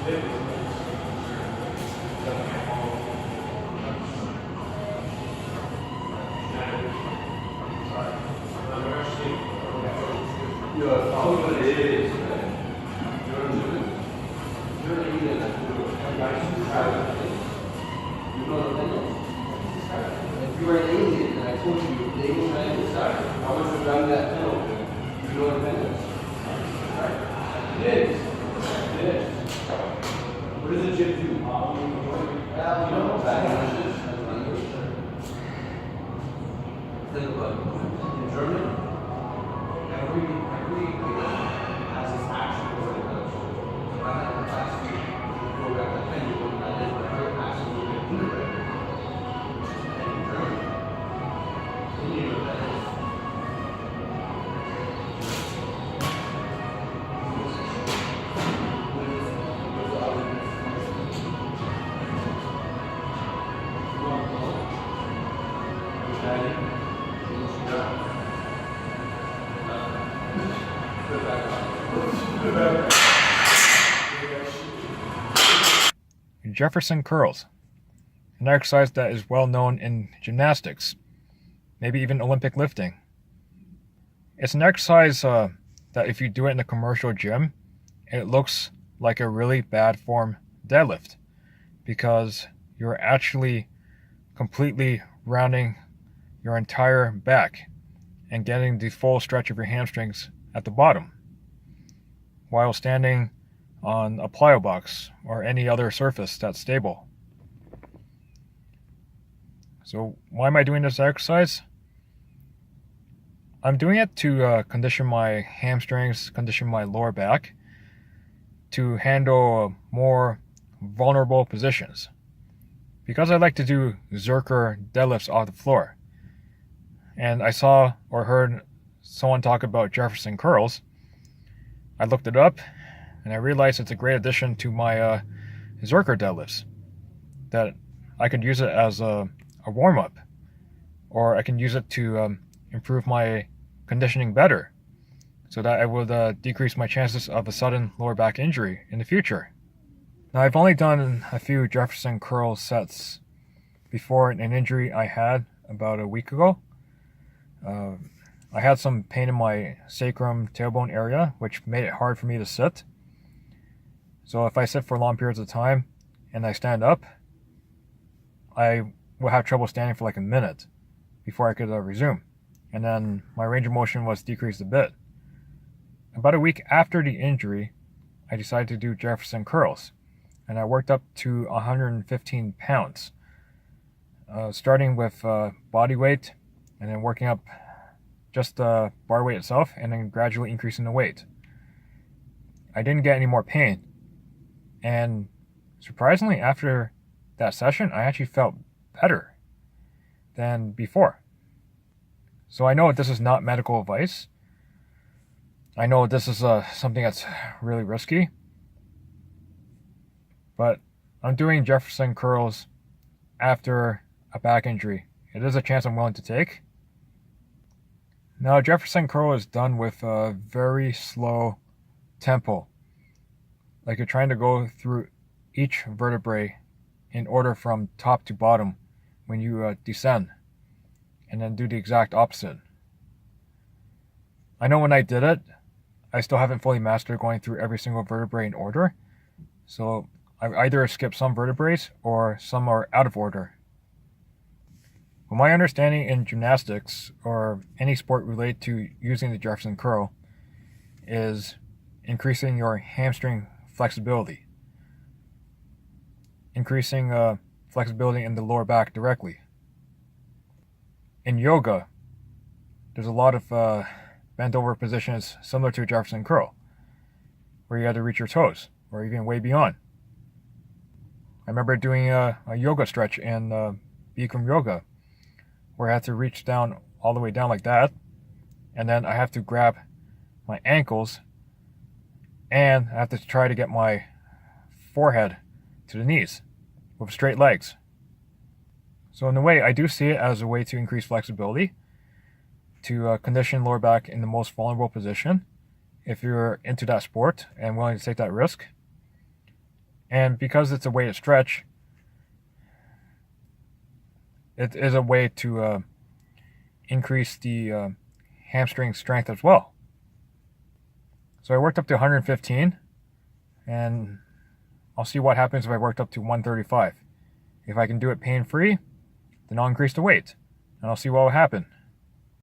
If you were an alien and I told you the alien ran inside, I would have done that penalty. You know what that is? Right? It is. It is. What does a chip do? Well, you know, back in think about it. In German, every has its action before it goes. So I had the last week program that I knew what that is, but every action will get integrated. And in German, you know what that is. Jefferson curls, an exercise that is well known in gymnastics, maybe even Olympic lifting. It's an exercise that if you do it in a commercial gym, it looks like a really bad form deadlift because you're actually completely rounding your entire back and getting the full stretch of your hamstrings at the bottom while standing on a plyo box or any other surface that's stable. So why am I doing this exercise? I'm doing it to condition my hamstrings, condition my lower back to handle more vulnerable positions. Because I like to do Zerker deadlifts off the floor, and I saw or heard someone talk about Jefferson curls, I looked it up and I realized it's a great addition to my Zerker deadlifts, that I could use it as a warm-up, or I can use it to improve my conditioning better so that I would decrease my chances of a sudden lower back injury in the future. Now, I've only done a few Jefferson curl sets before an injury I had about a week ago. I had some pain in my sacrum tailbone area, which made it hard for me to sit. So if I sit for long periods of time and I stand up, I will have trouble standing for like a minute before I could resume. And then my range of motion was decreased a bit. About a week after the injury, I decided to do Jefferson curls, and I worked up to 115 pounds, starting with body weight and then working up just the bar weight itself and then gradually increasing the weight. I didn't get any more pain. And surprisingly, after that session, I actually felt better than before. So I know this is not medical advice. I know this is something that's really risky. But I'm doing Jefferson curls after a back injury. It is a chance I'm willing to take. Now, Jefferson curl is done with a very slow tempo. Like you're trying to go through each vertebrae in order from top to bottom when you descend, and then do the exact opposite. I know when I did it, I still haven't fully mastered going through every single vertebrae in order, so I either skipped some vertebrae or some are out of order. Well, my understanding in gymnastics or any sport related to using the Jefferson curl is increasing your hamstring flexibility, increasing flexibility in the lower back directly. In yoga, there's a lot of bent over positions similar to a Jefferson curl, where you had to reach your toes or even way beyond. I remember doing a yoga stretch in Bikram yoga, where I had to reach down all the way down like that, and then I have to grab my ankles and I have to try to get my forehead to the knees with straight legs. So in a way, I do see it as a way to increase flexibility, to condition lower back in the most vulnerable position if you're into that sport and willing to take that risk. And because it's a weighted stretch, it is a way to increase the hamstring strength as well. So I worked up to 115, and I'll see what happens if I worked up to 135. If I can do it pain-free, then I'll increase the weight, and I'll see what will happen.